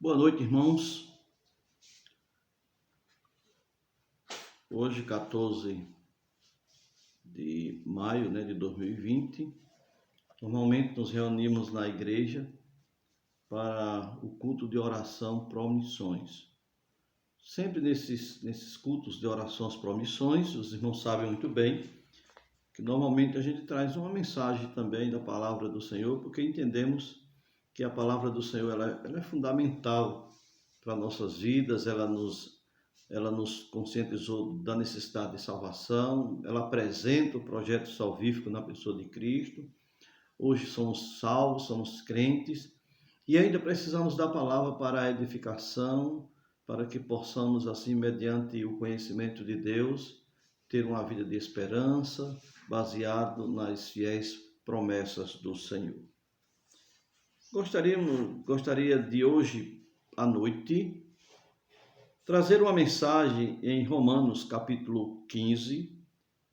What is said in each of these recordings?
Boa noite, irmãos. Hoje, 14 de maio, de 2020, normalmente nos reunimos na igreja para o culto de oração pró-missões. Sempre nesses cultos de orações pró-missões, os irmãos sabem muito bem que normalmente a gente traz uma mensagem também da palavra do Senhor, porque entendemos que a palavra do Senhor ela é fundamental para nossas vidas, ela nos conscientizou da necessidade de salvação, ela apresenta o projeto salvífico na pessoa de Cristo. Hoje somos salvos, somos crentes e ainda precisamos da palavra para a edificação, para que possamos, assim, mediante o conhecimento de Deus, ter uma vida de esperança, baseado nas fiéis promessas do Senhor. Gostaria de hoje à noite trazer uma mensagem em Romanos capítulo 15,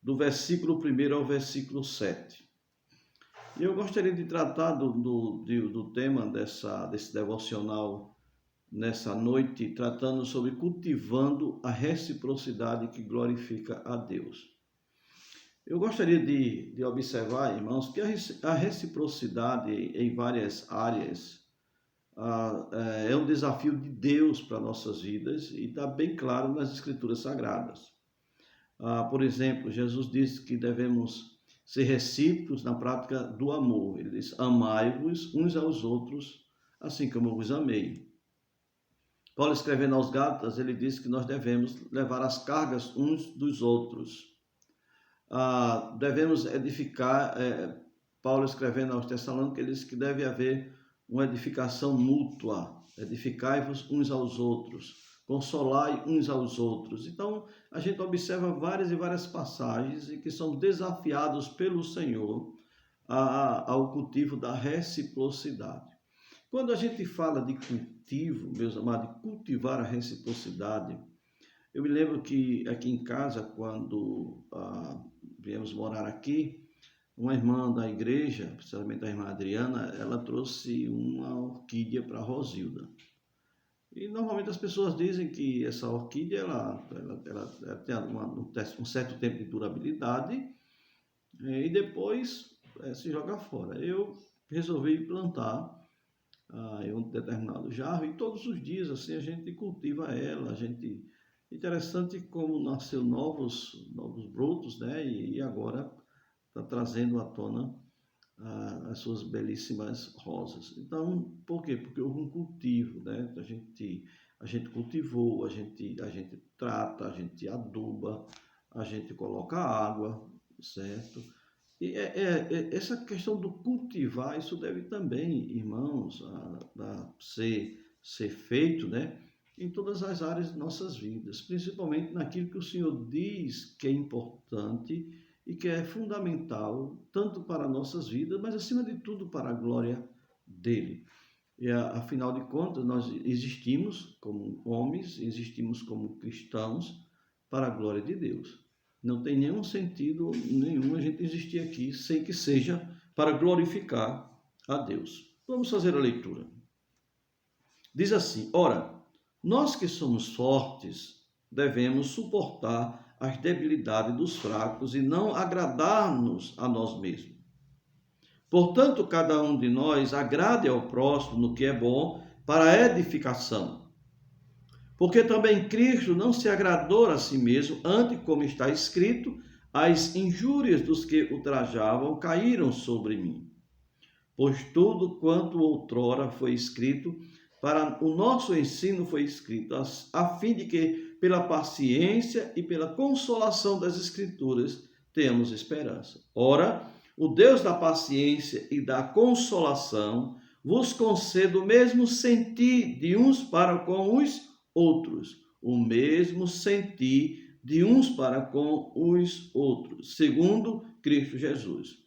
do versículo 1 ao versículo 7. E eu gostaria de tratar do tema desse devocional nessa noite, tratando sobre cultivando a reciprocidade que glorifica a Deus. Eu gostaria de observar, irmãos, que a reciprocidade em várias áreas é um desafio de Deus para nossas vidas e está bem claro nas Escrituras Sagradas. Por exemplo, Jesus disse que devemos ser recíprocos na prática do amor. Ele diz: amai-vos uns aos outros, assim como eu vos amei. Paulo, escrevendo aos Gálatas, ele diz que nós devemos levar as cargas uns dos outros. Devemos edificar, Paulo, escrevendo aos Tessalônicos, ele diz que deve haver uma edificação mútua, edificai-vos uns aos outros, consolai uns aos outros. Então, a gente observa várias e várias passagens em que somos desafiados pelo Senhor ao cultivo da reciprocidade. Quando a gente fala de cultivo, meus amados, de cultivar a reciprocidade, eu me lembro que aqui em casa, quando viemos morar aqui, uma irmã da igreja, precisamente a irmã Adriana, ela trouxe uma orquídea para a Rosilda. E normalmente as pessoas dizem que essa orquídea ela tem um certo tempo de durabilidade e depois se joga fora. Eu resolvi plantar em um determinado jarro e todos os dias assim a gente cultiva ela. Interessante como nasceu novos brotos, e agora está trazendo à tona as suas belíssimas rosas. Então, por quê? Porque houve um cultivo, A gente cultivou, a gente trata, a gente aduba, a gente coloca água, certo? E essa questão do cultivar, isso deve também, irmãos, ser feito, em todas as áreas de nossas vidas, principalmente naquilo que o Senhor diz que é importante e que é fundamental, tanto para nossas vidas, mas acima de tudo para a glória dele. E afinal de contas, nós existimos como homens, existimos como cristãos para a glória de Deus. Não tem nenhum sentido nenhum a gente existir aqui sem que seja para glorificar a Deus. Vamos fazer a leitura. Diz assim: ora, nós que somos fortes devemos suportar as debilidades dos fracos e não agradar-nos a nós mesmos. Portanto, cada um de nós agrade ao próximo no que é bom para a edificação. Porque também Cristo não se agradou a si mesmo, antes, como está escrito, as injúrias dos que ultrajavam caíram sobre mim. Pois tudo quanto outrora foi escrito, para o nosso ensino foi escrito, a fim de que, pela paciência e pela consolação das Escrituras, tenhamos esperança. Ora, o Deus da paciência e da consolação vos conceda o mesmo sentir de uns para com os outros, o mesmo sentir de uns para com os outros, segundo Cristo Jesus,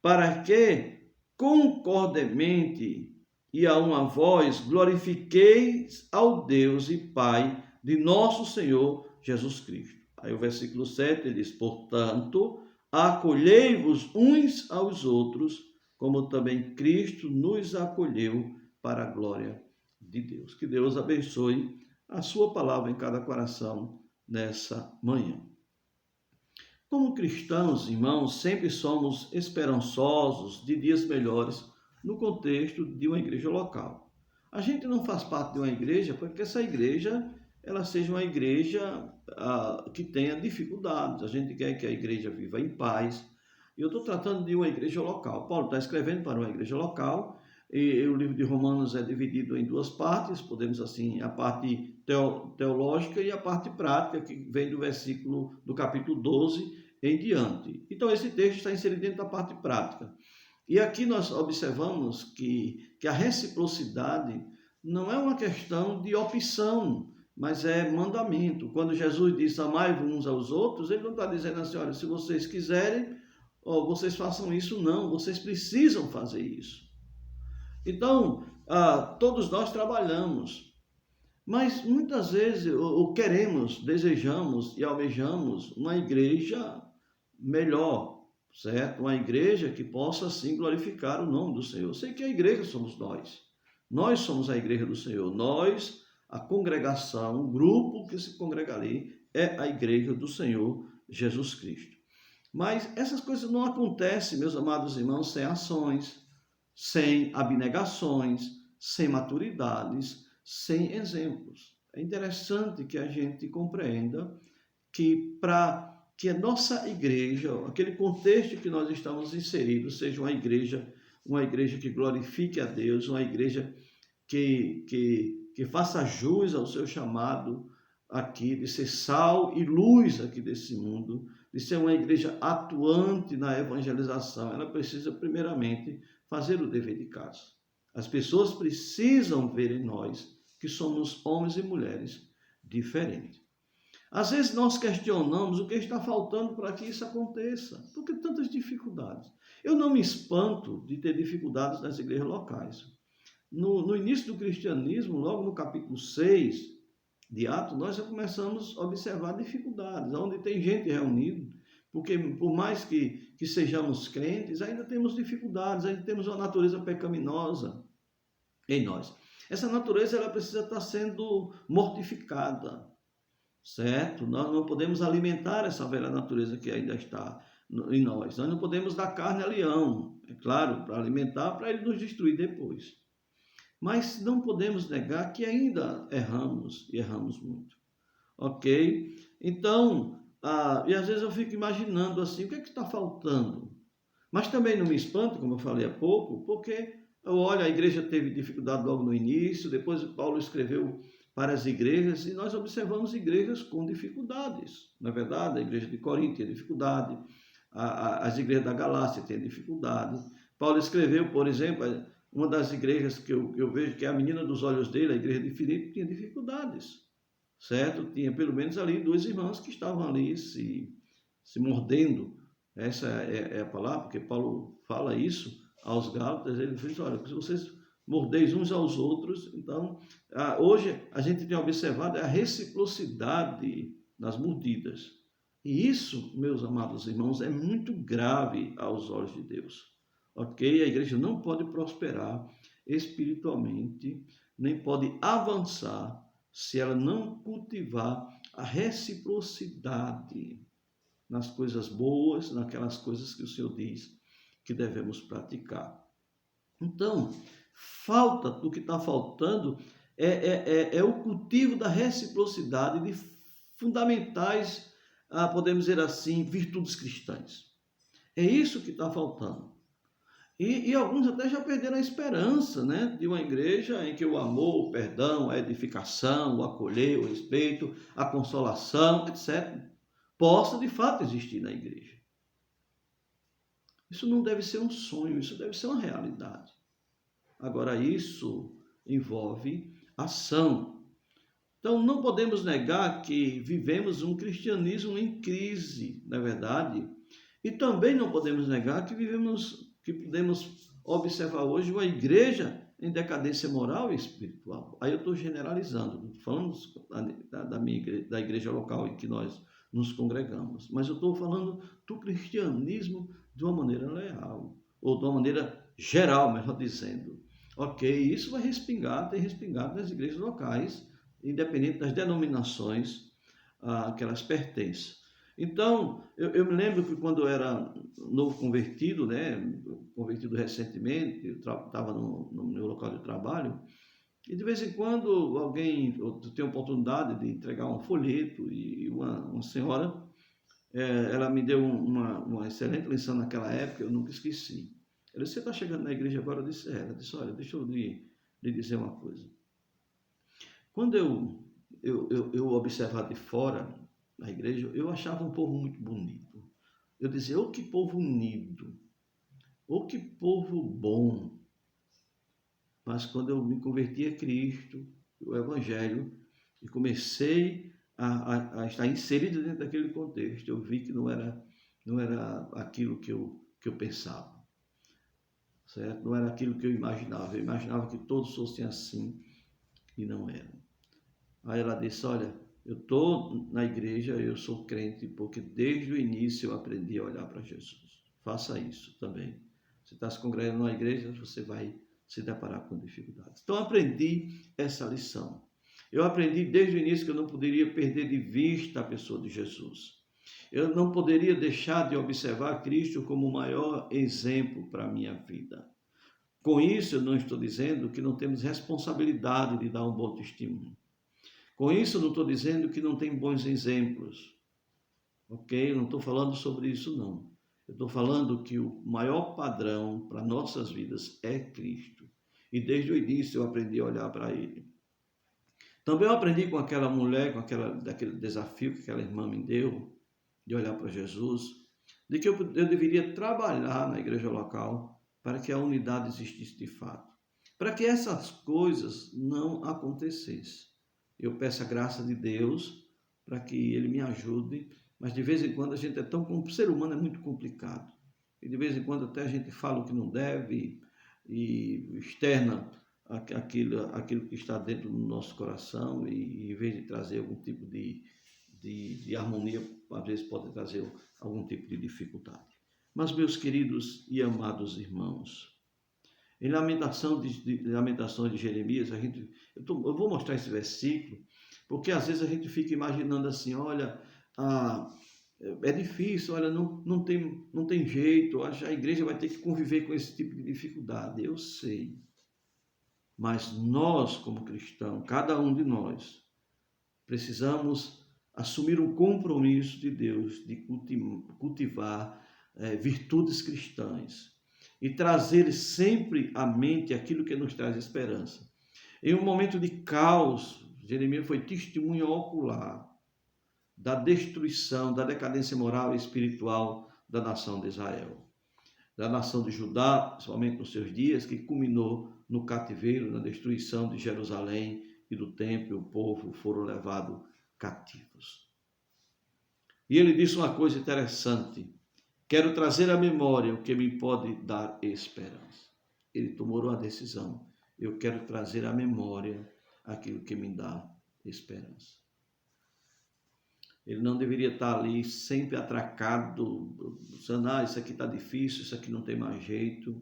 para que concordemente e a uma voz glorifiqueis ao Deus e Pai de nosso Senhor Jesus Cristo. Aí o versículo 7 ele diz: portanto, acolhei-vos uns aos outros, como também Cristo nos acolheu para a glória de Deus. Que Deus abençoe a sua palavra em cada coração nessa manhã. Como cristãos, irmãos, sempre somos esperançosos de dias melhores no contexto de uma igreja local. A gente não faz parte de uma igreja porque essa igreja ela seja uma igreja que tenha dificuldades. A gente quer que a igreja viva em paz. E eu estou tratando de uma igreja local. Paulo está escrevendo para uma igreja local. E o livro de Romanos é dividido em duas partes, podemos assim, a parte teológica e a parte prática, que vem do capítulo 12 em diante. Então, esse texto está inserido dentro da parte prática. E aqui nós observamos que a reciprocidade não é uma questão de opção, mas é mandamento. Quando Jesus diz amai-vos uns aos outros, ele não está dizendo assim, olha, se vocês quiserem, vocês façam isso, não, vocês precisam fazer isso. Então, todos nós trabalhamos, mas muitas vezes queremos, desejamos e almejamos uma igreja melhor, certo? Uma igreja que possa, assim, glorificar o nome do Senhor. Eu sei que a igreja somos nós. Nós somos a igreja do Senhor. Nós, a congregação, o grupo que se congrega ali, é a igreja do Senhor Jesus Cristo. Mas essas coisas não acontecem, meus amados irmãos, sem ações, sem abnegações, sem maturidades, sem exemplos. É interessante que a gente compreenda que para que a nossa igreja, aquele contexto que nós estamos inseridos, seja uma igreja que glorifique a Deus, uma igreja que faça jus ao seu chamado aqui de ser sal e luz aqui desse mundo, de ser uma igreja atuante na evangelização. Ela precisa primeiramente fazer o dever de casa. As pessoas precisam ver em nós que somos homens e mulheres diferentes. Às vezes nós questionamos o que está faltando para que isso aconteça. Por que tantas dificuldades? Eu não me espanto de ter dificuldades nas igrejas locais. No início do cristianismo, logo no capítulo 6 de Atos, nós já começamos a observar dificuldades, onde tem gente reunida, porque por mais que sejamos crentes, ainda temos dificuldades, ainda temos uma natureza pecaminosa em nós. Essa natureza ela precisa estar sendo mortificada, certo? Nós não podemos alimentar essa velha natureza que ainda está em nós. Nós não podemos dar carne a leão, é claro, para alimentar, para ele nos destruir depois. Mas não podemos negar que ainda erramos, e erramos muito. Ok? Então, e às vezes eu fico imaginando assim, o que é que está faltando? Mas também não me espanto, como eu falei há pouco, porque eu olho, a igreja teve dificuldade logo no início, depois Paulo escreveu para as igrejas, e nós observamos igrejas com dificuldades. Na verdade, a igreja de Corinto tinha dificuldade, as igrejas da Galácia têm dificuldade. Paulo escreveu, por exemplo, uma das igrejas que eu vejo que é a menina dos olhos dele, a igreja de Filipe, tinha dificuldades, certo? Tinha pelo menos ali duas irmãs que estavam ali se mordendo. Essa é a palavra, porque Paulo fala isso aos Gálatas. Ele diz, olha, se vocês mordeis uns aos outros. Então, hoje a gente tem observado a reciprocidade nas mordidas. E isso, meus amados irmãos, é muito grave aos olhos de Deus. Ok? A igreja não pode prosperar espiritualmente, nem pode avançar se ela não cultivar a reciprocidade nas coisas boas, naquelas coisas que o Senhor diz que devemos praticar. Então, o que está faltando é o cultivo da reciprocidade de fundamentais, podemos dizer assim, virtudes cristãs. É isso que está faltando. E alguns até já perderam a esperança, né, de uma igreja em que o amor, o perdão, a edificação, o acolher, o respeito, a consolação, etc., possa de fato existir na igreja. Isso não deve ser um sonho, isso deve ser uma realidade. Agora, isso envolve ação. Então, não podemos negar que vivemos um cristianismo em crise, não é verdade? E também não podemos negar que podemos observar hoje uma igreja em decadência moral e espiritual. Aí eu estou generalizando, falando da igreja local em que nós nos congregamos, mas eu estou falando do cristianismo de uma maneira leal, ou de uma maneira geral, melhor dizendo. Ok, isso vai respingar, tem respingado nas igrejas locais, independente das denominações que elas pertencem. Então, eu me lembro que quando eu era novo convertido, né, convertido recentemente, eu estava no meu local de trabalho, e de vez em quando alguém tem a oportunidade de entregar um folheto, e uma senhora, ela me deu uma excelente lição naquela época, eu nunca esqueci. Ela disse: "Você está chegando na igreja agora?" Eu disse: "Ela disse: olha, deixa eu lhe dizer uma coisa. Quando eu observava de fora na igreja, eu achava um povo muito bonito. Eu dizia: oh, que povo unido, oh, que povo bom." Mas quando eu me converti a Cristo, o Evangelho, e comecei a estar inserido dentro daquele contexto, eu vi que não era aquilo que eu pensava, certo? Não era aquilo que eu imaginava. Eu imaginava que todos fossem assim e não eram. Aí ela disse: olha, eu estou na igreja, eu sou crente, porque desde o início eu aprendi a olhar para Jesus. Faça isso também. Você está se congregando numa igreja, você vai se deparar com dificuldades. Então aprendi essa lição. Eu aprendi desde o início que eu não poderia perder de vista a pessoa de Jesus. Eu não poderia deixar de observar Cristo como o maior exemplo para a minha vida. Com isso, eu não estou dizendo que não temos responsabilidade de dar um bom testemunho. Com isso, eu não estou dizendo que não tem bons exemplos, ok? Eu não estou falando sobre isso, não. Eu estou falando que o maior padrão para nossas vidas é Cristo. E desde o início eu aprendi a olhar para Ele. Também eu aprendi com aquela mulher, daquele desafio que aquela irmã me deu, de olhar para Jesus, de que eu deveria trabalhar na igreja local para que a unidade existisse de fato. Para que essas coisas não acontecessem. Eu peço a graça de Deus para que Ele me ajude, mas de vez em quando a gente o ser humano é muito complicado. E de vez em quando até a gente fala o que não deve e externa aquilo que está dentro do nosso coração e em vez de trazer algum tipo de harmonia, às vezes pode trazer algum tipo de dificuldade. Mas, meus queridos e amados irmãos, em Lamentações de Jeremias, eu vou mostrar esse versículo, porque às vezes a gente fica imaginando assim: olha, é difícil, olha, não tem jeito, a igreja vai ter que conviver com esse tipo de dificuldade. Eu sei, mas nós, como cristãos, cada um de nós, precisamos assumir um compromisso de Deus de cultivar virtudes cristãs e trazer sempre à mente aquilo que nos traz esperança. Em um momento de caos, Jeremias foi testemunha ocular da destruição, da decadência moral e espiritual da nação de Israel, da nação de Judá, principalmente nos seus dias, que culminou no cativeiro, na destruição de Jerusalém e do templo, e o povo foram levados cativos. E ele disse uma coisa interessante: quero trazer à memória o que me pode dar esperança. Ele tomou uma decisão: eu quero trazer à memória aquilo que me dá esperança. Ele não deveria estar ali sempre atracado, dizendo: isso aqui está difícil, isso aqui não tem mais jeito.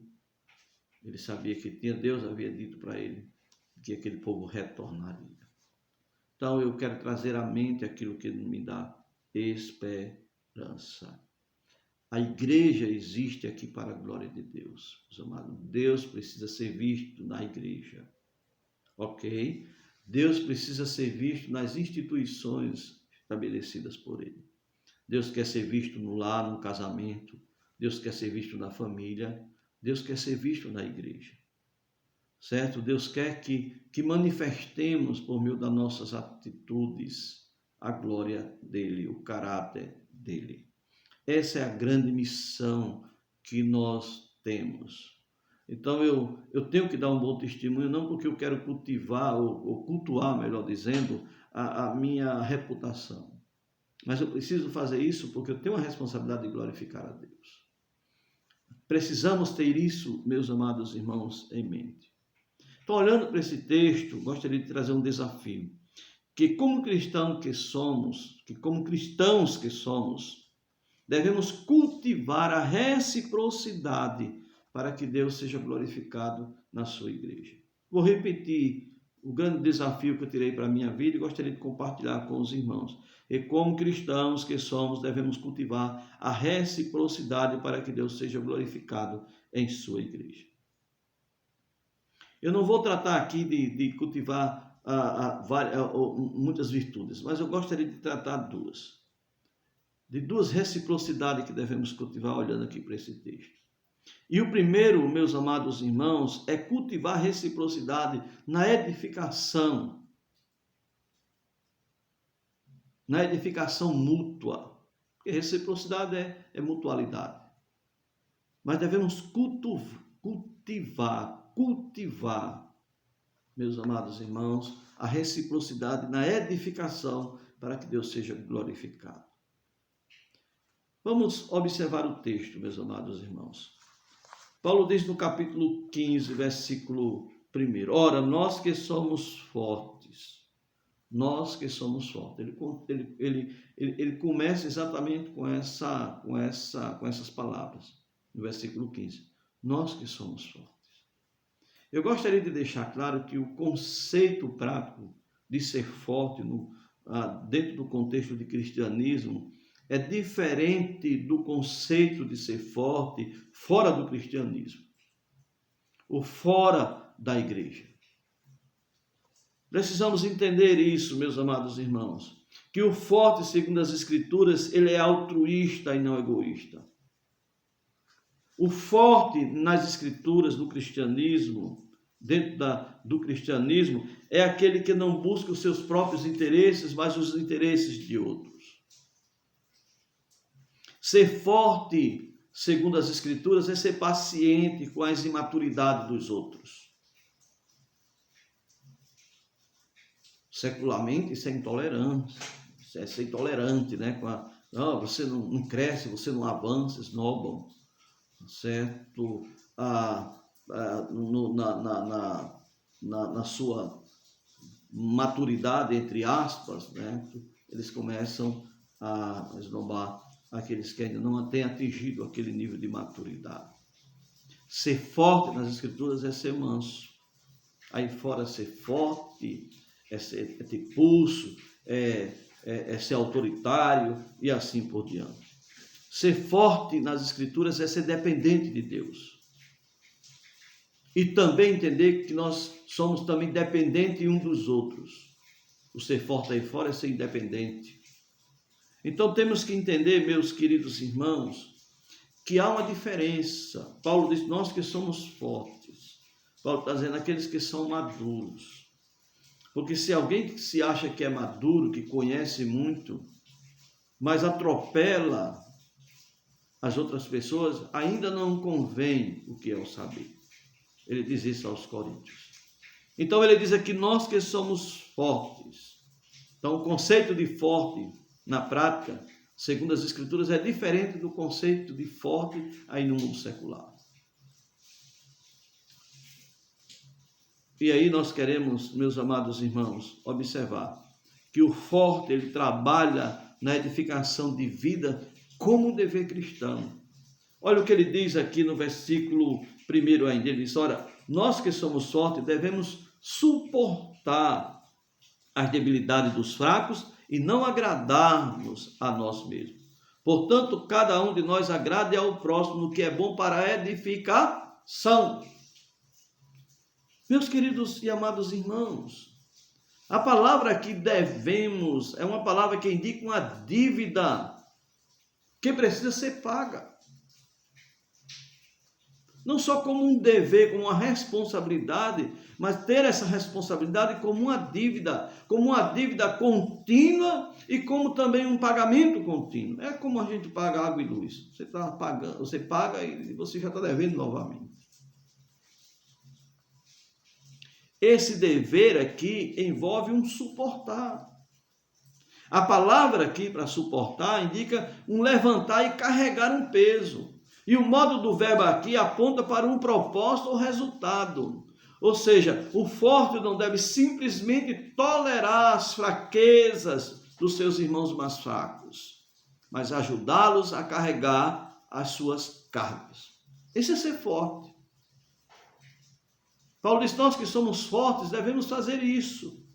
Ele sabia que Deus havia dito para ele que aquele povo retornaria. Então eu quero trazer à mente aquilo que me dá esperança. A igreja existe aqui para a glória de Deus, meus amados. Deus precisa ser visto na igreja, ok? Deus precisa ser visto nas instituições estabelecidas por Ele. Deus quer ser visto no lar, no casamento. Deus quer ser visto na família. Deus quer ser visto na igreja, certo? Deus quer que manifestemos por meio das nossas atitudes a glória dEle, o caráter dEle. Essa é a grande missão que nós temos. Então eu tenho que dar um bom testemunho, não porque eu quero cultivar ou cultuar, melhor dizendo, a minha reputação. Mas eu preciso fazer isso porque eu tenho a responsabilidade de glorificar a Deus. Precisamos ter isso, meus amados irmãos, em mente. Então, olhando para esse texto, gostaria de trazer um desafio. Que como cristãos que somos, devemos cultivar a reciprocidade para que Deus seja glorificado na sua igreja. Vou repetir o grande desafio que eu tirei para a minha vida e gostaria de compartilhar com os irmãos. E como cristãos que somos, devemos cultivar a reciprocidade para que Deus seja glorificado em sua igreja. Eu não vou tratar aqui de cultivar muitas virtudes, mas eu gostaria de tratar de duas reciprocidades que devemos cultivar olhando aqui para esse texto. E o primeiro, meus amados irmãos, é cultivar reciprocidade na edificação mútua. Porque reciprocidade é mutualidade. Mas devemos cultivar, meus amados irmãos, a reciprocidade na edificação para que Deus seja glorificado. Vamos observar o texto, meus amados irmãos. Paulo diz no capítulo 15, versículo 1, ora, nós que somos fortes. Ele começa exatamente com essas palavras, no versículo 15. Nós que somos fortes. Eu gostaria de deixar claro que o conceito prático de ser forte dentro do contexto de cristianismo é diferente do conceito de ser forte fora do cristianismo, ou fora da igreja. Precisamos entender isso, meus amados irmãos, que o forte, segundo as Escrituras, ele é altruísta e não egoísta. O forte nas Escrituras, no cristianismo, dentro do cristianismo, é aquele que não busca os seus próprios interesses, mas os interesses de outros. Ser forte, segundo as Escrituras, é ser paciente com as imaturidades dos outros. Secularmente, isso é intolerância. Isso é ser intolerante, né? Você não cresce, você não avança, snobam, certo? Na sua maturidade, entre aspas, né? Eles começam a esnobar aqueles que ainda não têm atingido aquele nível de maturidade. Ser forte nas Escrituras é ser manso. Aí fora, ser forte é ter pulso, é ser autoritário e assim por diante. Ser forte nas Escrituras é ser dependente de Deus. E também entender que nós somos também dependentes um dos outros. O ser forte aí fora é ser independente. Então temos que entender, meus queridos irmãos, que há uma diferença. Paulo diz, nós que somos fortes. Paulo está dizendo, aqueles que são maduros. Porque se alguém que se acha que é maduro, que conhece muito, mas atropela as outras pessoas, ainda não convém o que é o saber. Ele diz isso aos Coríntios. Então ele diz aqui, nós que somos fortes. Então o conceito de forte, na prática, segundo as Escrituras, é diferente do conceito de forte aí no mundo secular. E aí nós queremos, meus amados irmãos, observar que o forte, ele trabalha na edificação de vida como um dever cristão. Olha o que ele diz aqui no versículo 1 ainda, ele diz, ora, nós que somos fortes devemos suportar as debilidades dos fracos e não agradarmos a nós mesmos. Portanto, cada um de nós agrade ao próximo no que é bom para a edificação. Meus queridos e amados irmãos, a palavra que devemos é uma palavra que indica uma dívida que precisa ser paga. Não só como um dever, como uma responsabilidade, mas ter essa responsabilidade como uma dívida contínua e como também um pagamento contínuo. É como a gente paga água e luz. Você paga e você já está devendo novamente. Esse dever aqui envolve um suportar. A palavra aqui para suportar indica um levantar e carregar um peso. E o modo do verbo aqui aponta para um propósito ou resultado. Ou seja, o forte não deve simplesmente tolerar as fraquezas dos seus irmãos mais fracos, mas ajudá-los a carregar as suas cargas. Esse é ser forte. Paulo diz: nós que somos fortes devemos fazer isso.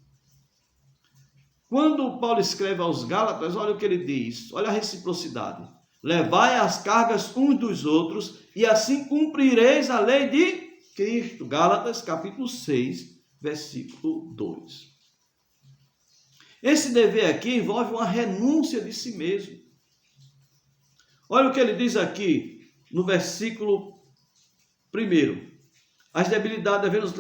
Quando Paulo escreve aos Gálatas, olha o que ele diz, olha a reciprocidade. Levai as cargas uns dos outros e assim cumprireis a lei de Cristo. Gálatas capítulo 6, versículo 2. Esse dever aqui envolve uma renúncia de si mesmo. Olha o que ele diz aqui no versículo 1. As debilidades, devemos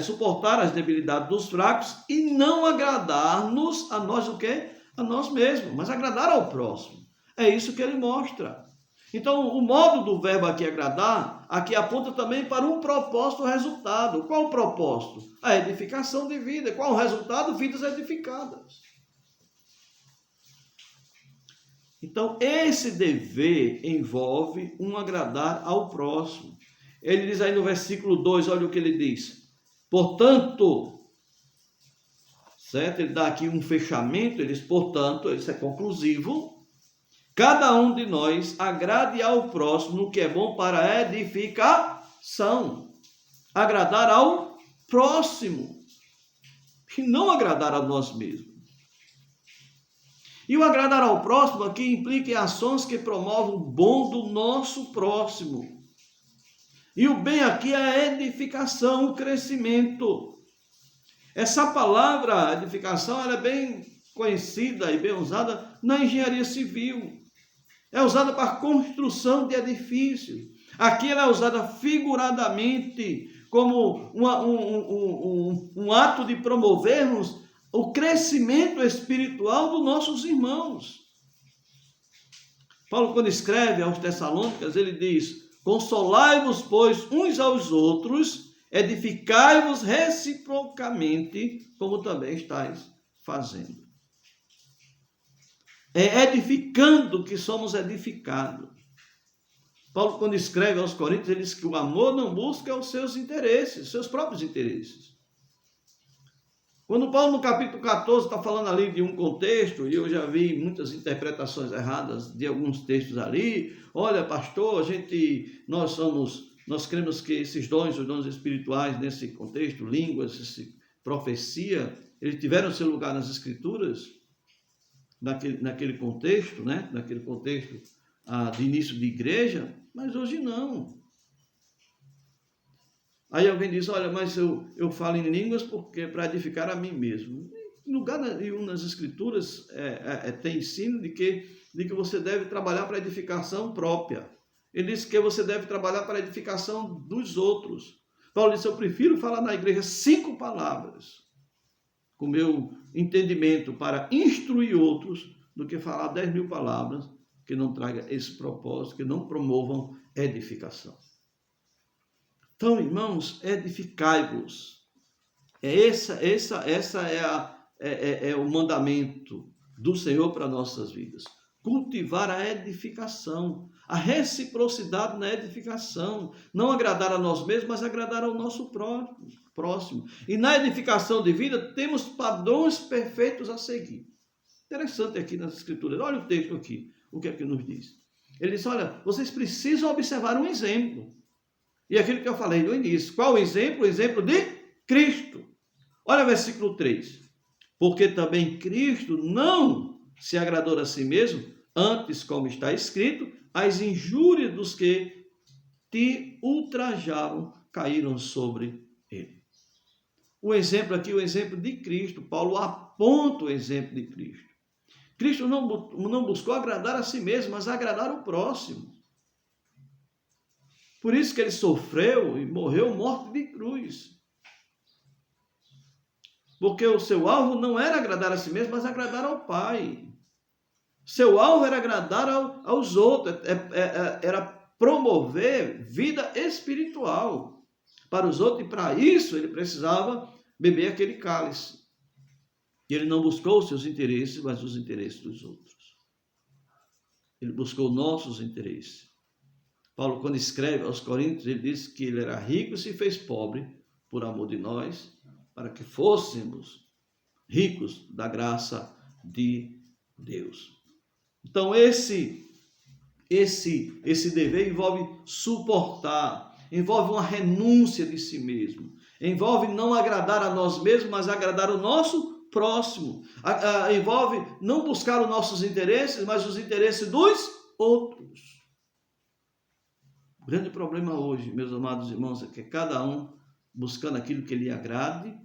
suportar as debilidades dos fracos e não agradar-nos a nós o quê? A nós mesmos, mas agradar ao próximo. É isso que ele mostra. Então, o modo do verbo aqui agradar, aqui aponta também para um propósito, o resultado. Qual o propósito? A edificação de vida. Qual o resultado? Vidas edificadas. Então, esse dever envolve um agradar ao próximo. Ele diz aí no versículo 2, olha o que ele diz. Portanto, certo? Ele dá aqui um fechamento, ele diz, portanto, isso é conclusivo. Cada um de nós agrade ao próximo no que é bom para a edificação. Agradar ao próximo. E não agradar a nós mesmos. E o agradar ao próximo aqui implica em ações que promovem o bom do nosso próximo. E o bem aqui é a edificação, o crescimento. Essa palavra edificação ela é bem conhecida e bem usada na engenharia civil. É usada para construção de edifícios. Aqui ela é usada figuradamente como um ato de promovermos o crescimento espiritual dos nossos irmãos. Paulo, quando escreve aos Tessalônicas, ele diz: consolai-vos, pois, uns aos outros, edificai-vos reciprocamente, como também estáis fazendo. É edificando que somos edificados. Paulo, quando escreve aos Coríntios, ele diz que o amor não busca os seus interesses, seus próprios interesses. Quando Paulo, no capítulo 14, está falando ali de um contexto, e eu já vi muitas interpretações erradas de alguns textos ali. Olha, pastor, nós cremos que esses dons, os dons espirituais, nesse contexto, línguas, profecia, eles tiveram seu lugar nas Escrituras, naquele contexto, né? Naquele contexto de início de igreja, mas hoje não. Aí alguém diz: olha, mas eu falo em línguas porque para edificar a mim mesmo. Em lugar nenhum nas Escrituras tem ensino de que você deve trabalhar para a edificação própria. Ele diz que você deve trabalhar para a edificação dos outros. Paulo disse: eu prefiro falar na igreja 5 palavras, com meu entendimento, para instruir outros, do que falar 10.000 palavras que não traga esse propósito, que não promovam edificação. Então, irmãos, edificai-vos. Essa é o mandamento do Senhor para nossas vidas. Cultivar a edificação, a reciprocidade na edificação. Não agradar a nós mesmos, mas agradar ao nosso próximo. E na edificação de vida, temos padrões perfeitos a seguir. Interessante aqui nas Escrituras. Olha o texto aqui, o que é que nos diz. Ele diz: olha, vocês precisam observar um exemplo. E aquilo que eu falei no início. Qual o exemplo? O exemplo de Cristo. Olha o versículo 3. Porque também Cristo não se agradou a si mesmo, antes, como está escrito, as injúrias dos que te ultrajavam caíram sobre ele. O exemplo aqui, o exemplo de Cristo. Paulo aponta o exemplo de Cristo. Cristo não buscou agradar a si mesmo, mas agradar o próximo. Por isso que ele sofreu e morreu morte de cruz. Porque o seu alvo não era agradar a si mesmo, mas agradar ao Pai. Seu alvo era agradar aos outros, era promover vida espiritual para os outros. E para isso ele precisava beber aquele cálice. E ele não buscou os seus interesses, mas os interesses dos outros. Ele buscou nossos interesses. Paulo, quando escreve aos Coríntios, ele diz que ele era rico e se fez pobre por amor de nós, para que fôssemos ricos da graça de Deus. Então, esse esse dever envolve suportar, envolve uma renúncia de si mesmo, envolve não agradar a nós mesmos, mas agradar o nosso próximo, envolve não buscar os nossos interesses, mas os interesses dos outros. O grande problema hoje, meus amados irmãos, é que cada um buscando aquilo que lhe agrade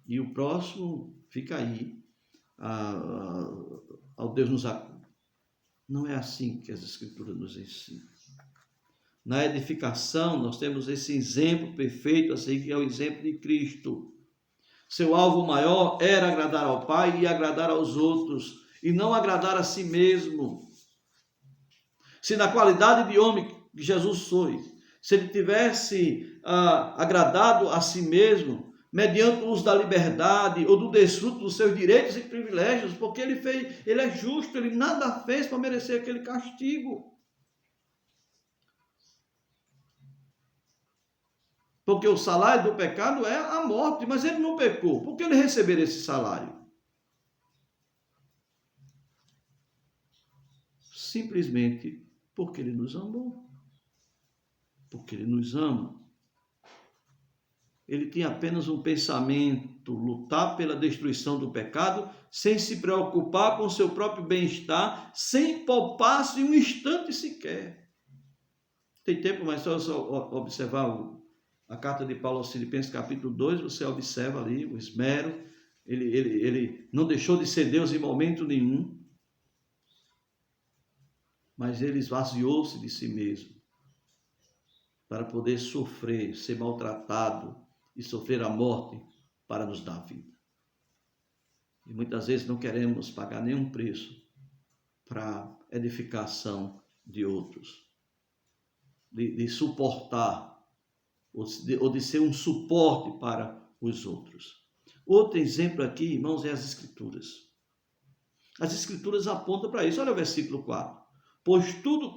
e o próximo fica aí, ao Deus nos acuda. Não é assim que as Escrituras nos ensinam. Na edificação, nós temos esse exemplo perfeito, assim, que é o exemplo de Cristo. Seu alvo maior era agradar ao Pai e agradar aos outros, e não agradar a si mesmo. Se na qualidade de homem que Jesus foi, se ele tivesse agradado a si mesmo, mediante o uso da liberdade ou do desfruto dos seus direitos e privilégios, porque ele é justo, ele nada fez para merecer aquele castigo. Porque o salário do pecado é a morte, mas ele não pecou. Por que ele receber esse salário? Simplesmente porque ele nos amou. Porque ele nos ama. Ele tinha apenas um pensamento, lutar pela destruição do pecado, sem se preocupar com o seu próprio bem-estar, sem poupar-se um instante sequer. Tem tempo, mas só observar a carta de Paulo aos Filipenses, capítulo 2, você observa ali o esmero, ele não deixou de ser Deus em momento nenhum, mas ele esvaziou-se de si mesmo, para poder sofrer, ser maltratado e sofrer a morte para nos dar vida. E muitas vezes não queremos pagar nenhum preço para a edificação de outros, de suportar, ou de ser um suporte para os outros. Outro exemplo aqui, irmãos, é as Escrituras. As Escrituras apontam para isso. Olha o versículo 4. Pois tudo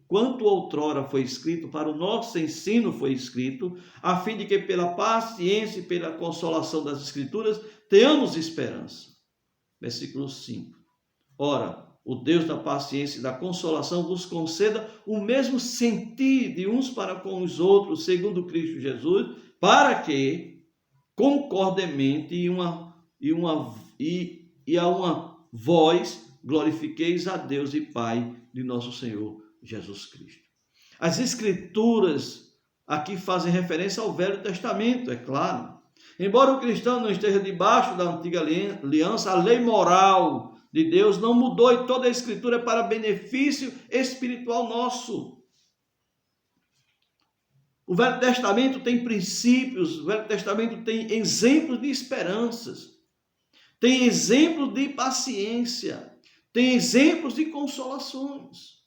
quanto outrora foi escrito, para o nosso ensino foi escrito, a fim de que pela paciência e pela consolação das Escrituras tenhamos esperança. Versículo 5. Ora, o Deus da paciência e da consolação vos conceda o mesmo sentir de uns para com os outros, segundo Cristo Jesus, para que, concordemente e a uma voz, glorifiqueis a Deus e Pai de nosso Senhor Jesus Cristo. As Escrituras aqui fazem referência ao Velho Testamento, é claro. Embora o cristão não esteja debaixo da antiga aliança, a lei moral de Deus não mudou e toda a Escritura é para benefício espiritual nosso. O Velho Testamento tem princípios, o Velho Testamento tem exemplos de esperanças, tem exemplos de paciência, tem exemplos de consolações.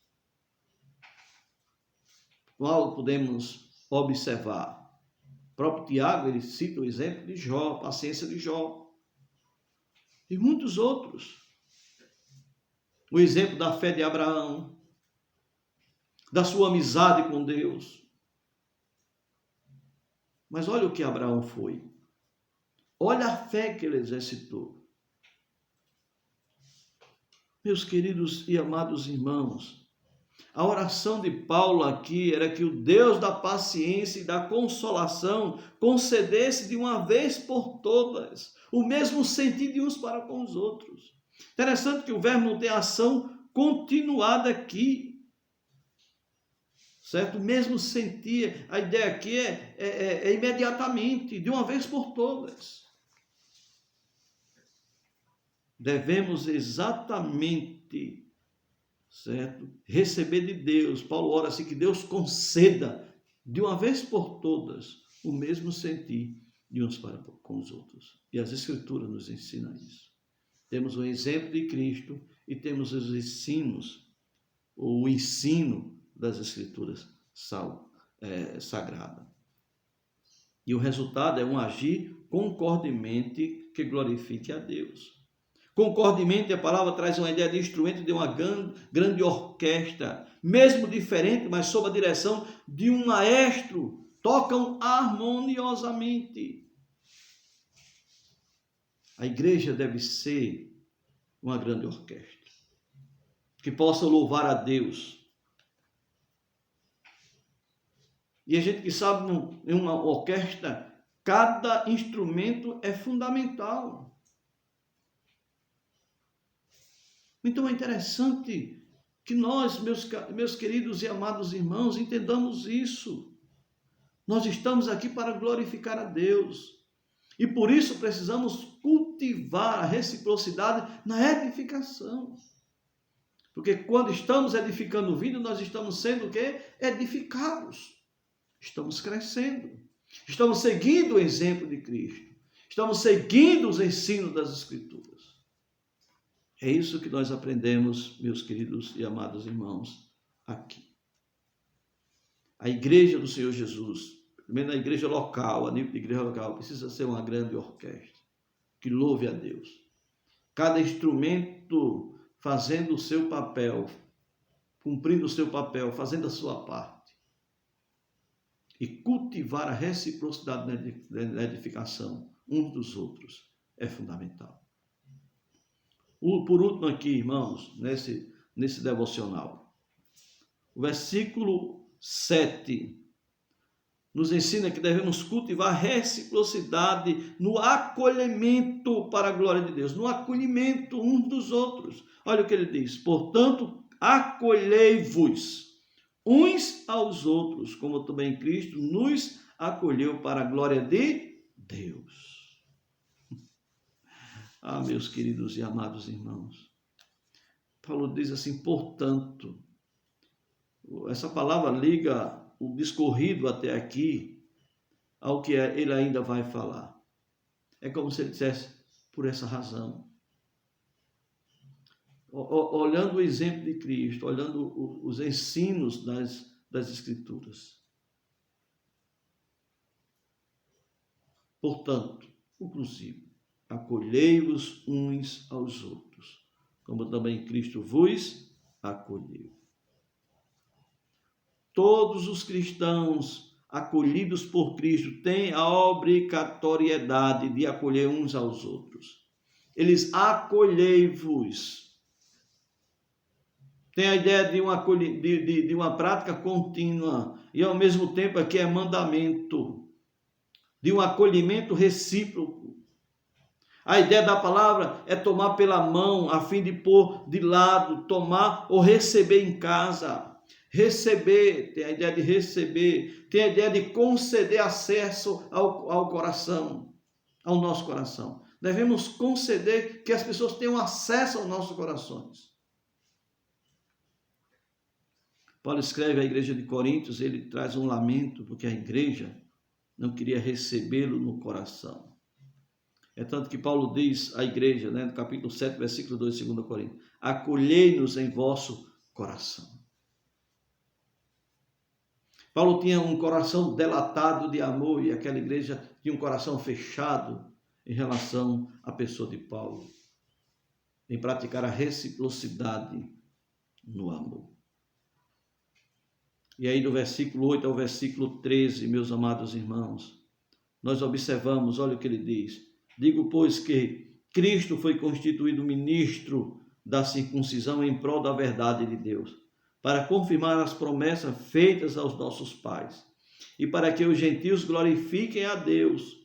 Qual podemos observar? O próprio Tiago, ele cita o exemplo de Jó, a paciência de Jó. E muitos outros. O exemplo da fé de Abraão, da sua amizade com Deus. Mas olha o que Abraão foi. Olha a fé que ele exercitou. Meus queridos e amados irmãos, a oração de Paulo aqui era que o Deus da paciência e da consolação concedesse de uma vez por todas o mesmo sentir de uns para com os outros. Interessante que o verbo não tem ação continuada aqui, certo? O mesmo sentir, a ideia aqui é imediatamente, de uma vez por todas. Devemos exatamente, certo, receber de Deus. Paulo ora assim, que Deus conceda de uma vez por todas o mesmo sentir de uns para com os outros. E as Escrituras nos ensinam isso. Temos o exemplo de Cristo e temos os ensinos, o ensino das Escrituras sagradas. E o resultado é um agir concordemente que glorifique a Deus. Concordemente, a palavra traz uma ideia de instrumento de uma grande orquestra, mesmo diferente, mas sob a direção de um maestro, tocam harmoniosamente. A igreja deve ser uma grande orquestra, que possa louvar a Deus E a gente que sabe, em uma orquestra, cada instrumento é fundamental. Então é interessante que nós, meus queridos e amados irmãos, entendamos isso. Nós estamos aqui para glorificar a Deus. E por isso precisamos cultivar a reciprocidade na edificação. Porque quando estamos edificando vida, nós estamos sendo o quê? Edificados. Estamos crescendo. Estamos seguindo o exemplo de Cristo. Estamos seguindo os ensinos das Escrituras. É isso que nós aprendemos, meus queridos e amados irmãos, aqui. A igreja do Senhor Jesus, primeiro a igreja local, a nível de igreja local, precisa ser uma grande orquestra, que louve a Deus. Cada instrumento fazendo o seu papel, cumprindo o seu papel, fazendo a sua parte. E cultivar a reciprocidade na edificação uns dos outros é fundamental. Por último aqui, irmãos, nesse devocional, o versículo 7 nos ensina que devemos cultivar reciprocidade no acolhimento para a glória de Deus, no acolhimento uns dos outros. Olha o que ele diz: portanto, acolhei-vos uns aos outros, como também Cristo nos acolheu para a glória de Deus. Ah, meus queridos e amados irmãos, Paulo diz assim, portanto, essa palavra liga o discorrido até aqui ao que ele ainda vai falar. É como se ele dissesse, por essa razão. Olhando o exemplo de Cristo, olhando os ensinos das Escrituras. Portanto, conclusivo, acolhei-vos uns aos outros, como também Cristo vos acolheu. Todos os cristãos acolhidos por Cristo têm a obrigatoriedade de acolher uns aos outros. Eles acolhei-vos. Tem a ideia de uma prática contínua e ao mesmo tempo aqui é mandamento, de um acolhimento recíproco. A ideia da palavra é tomar pela mão a fim de pôr de lado, tomar ou receber em casa. Receber, tem a ideia de receber, tem a ideia de conceder acesso ao coração, ao nosso coração. Devemos conceder que as pessoas tenham acesso aos nossos corações. Paulo escreve à igreja de Coríntios, ele traz um lamento, porque a igreja não queria recebê-lo no coração. É tanto que Paulo diz à igreja, no capítulo 7, versículo 2, 2 Coríntios, acolhei-nos em vosso coração. Paulo tinha um coração delatado de amor e aquela igreja tinha um coração fechado em relação à pessoa de Paulo, em praticar a reciprocidade no amor. E aí do versículo 8 ao versículo 13, meus amados irmãos, nós observamos, olha o que ele diz. Digo, pois, que Cristo foi constituído ministro da circuncisão em prol da verdade de Deus, para confirmar as promessas feitas aos nossos pais, e para que os gentios glorifiquem a Deus,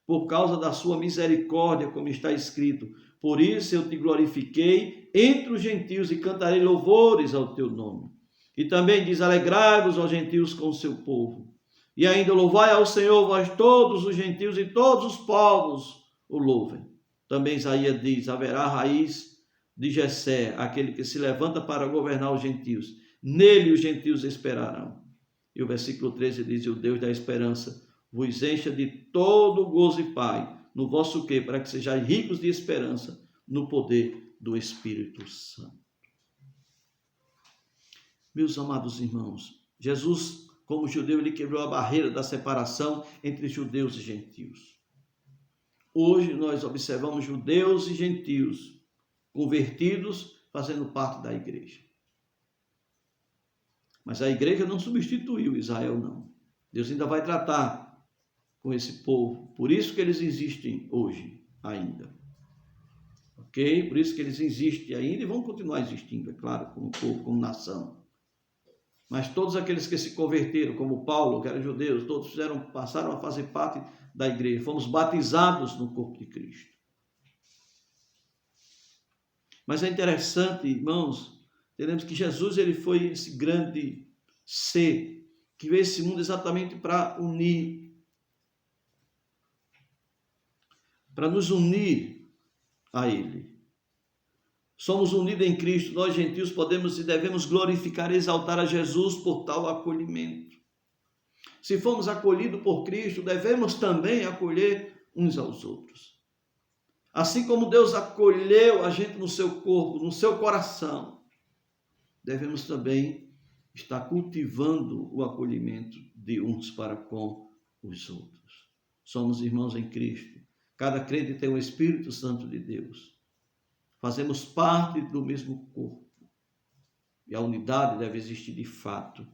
por causa da sua misericórdia, como está escrito. Por isso eu te glorifiquei entre os gentios e cantarei louvores ao teu nome. E também diz, alegrai-vos, ó gentios, com o seu povo. E ainda louvai ao Senhor, vós todos os gentios e todos os povos o louvem. Também Isaías diz, haverá raiz de Jessé, aquele que se levanta para governar os gentios. Nele os gentios esperarão. E o versículo 13 diz, o Deus da esperança vos encha de todo gozo e paz, no vosso quê? Para que sejais ricos de esperança, no poder do Espírito Santo. Meus amados irmãos, Jesus, como judeu, ele quebrou a barreira da separação entre judeus e gentios. Hoje nós observamos judeus e gentios convertidos fazendo parte da igreja. Mas a igreja não substituiu Israel, não. Deus ainda vai tratar com esse povo. Por isso que eles existem hoje ainda. Ok? Por isso que eles existem ainda e vão continuar existindo, é claro, como povo, como nação. Mas todos aqueles que se converteram, como Paulo, que era judeu, todos passaram a fazer parte da igreja. Fomos batizados no corpo de Cristo. Mas é interessante, irmãos, entendemos que Jesus ele foi esse grande ser que veio esse mundo exatamente para unir, para nos unir a Ele. Somos unidos em Cristo, nós gentios podemos e devemos glorificar e exaltar a Jesus por tal acolhimento. Se fomos acolhidos por Cristo, devemos também acolher uns aos outros. Assim como Deus acolheu a gente no seu corpo, no seu coração, devemos também estar cultivando o acolhimento de uns para com os outros. Somos irmãos em Cristo. Cada crente tem o Espírito Santo de Deus. Fazemos parte do mesmo corpo. E a unidade deve existir de fato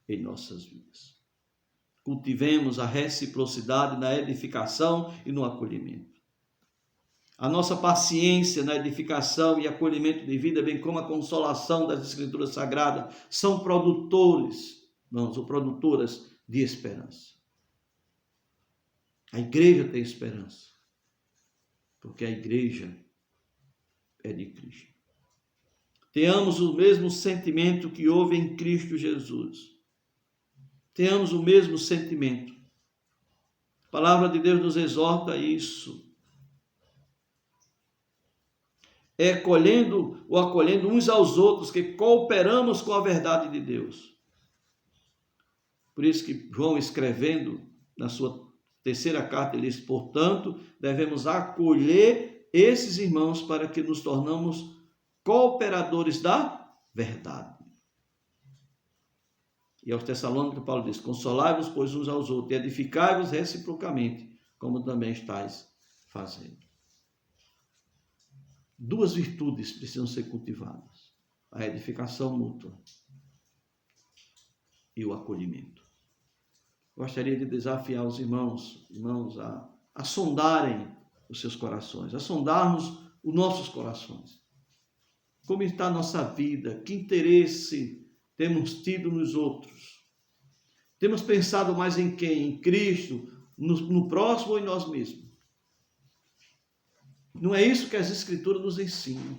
em nossas vidas. Cultivemos a reciprocidade na edificação e no acolhimento. A nossa paciência na edificação e acolhimento de vida, bem como a consolação das Escrituras Sagradas, são produtores, irmãos, ou produtoras de esperança. A igreja tem esperança, porque a igreja é de Cristo. Tenhamos o mesmo sentimento que houve em Cristo Jesus. Tenhamos o mesmo sentimento. A palavra de Deus nos exorta a isso. É acolhendo uns aos outros que cooperamos com a verdade de Deus. Por isso que João, escrevendo na sua terceira carta, ele diz: portanto, devemos acolher esses irmãos para que nos tornamos cooperadores da verdade. E aos Tessalônicos, Paulo diz: consolai-vos, pois, uns aos outros, e edificai-vos reciprocamente, como também estáis fazendo. Duas virtudes precisam ser cultivadas: a edificação mútua e o acolhimento. Gostaria de desafiar os irmãos a sondarem os seus corações, a sondarmos os nossos corações. Como está a nossa vida? Que interesse temos tido nos outros? Temos pensado mais em quem? Em Cristo, no próximo ou em nós mesmos? Não é isso que as Escrituras nos ensinam.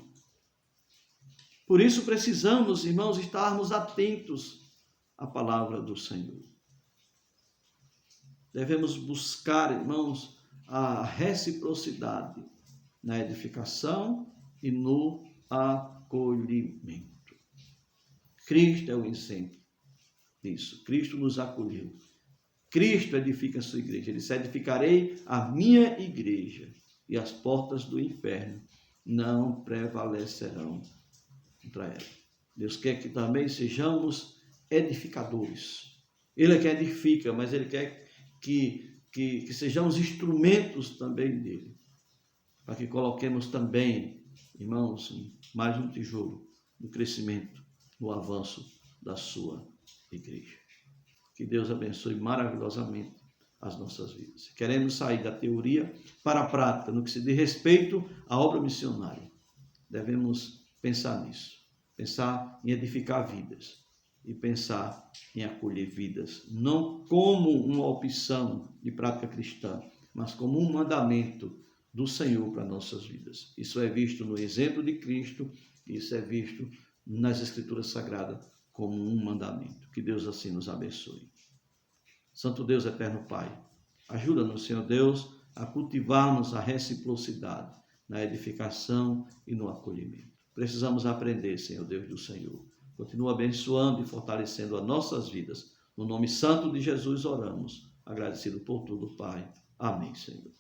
Por isso precisamos, irmãos, estarmos atentos à palavra do Senhor. Devemos buscar, irmãos, a reciprocidade na edificação e no acolhimento. Cristo é o exemplo disso. Cristo nos acolheu. Cristo edifica a sua igreja. Ele disse: edificarei a minha igreja, e as portas do inferno não prevalecerão contra ela. Deus quer que também sejamos edificadores. Ele é que edifica, mas Ele quer que sejamos instrumentos também dEle, para que coloquemos também, irmãos, mais um tijolo no crescimento, no avanço da sua igreja. Que Deus abençoe maravilhosamente as nossas vidas. Queremos sair da teoria para a prática, no que se diz respeito à obra missionária. Devemos pensar nisso, pensar em edificar vidas e pensar em acolher vidas, não como uma opção de prática cristã, mas como um mandamento do Senhor para nossas vidas. Isso é visto no exemplo de Cristo, isso é visto nas Escrituras Sagradas como um mandamento. Que Deus assim nos abençoe. Santo Deus, eterno Pai, ajuda-nos, Senhor Deus, a cultivarmos a reciprocidade na edificação e no acolhimento. Precisamos aprender, Senhor Deus do Senhor. Continua abençoando e fortalecendo as nossas vidas. No nome santo de Jesus oramos, agradecido por tudo, Pai. Amém, Senhor.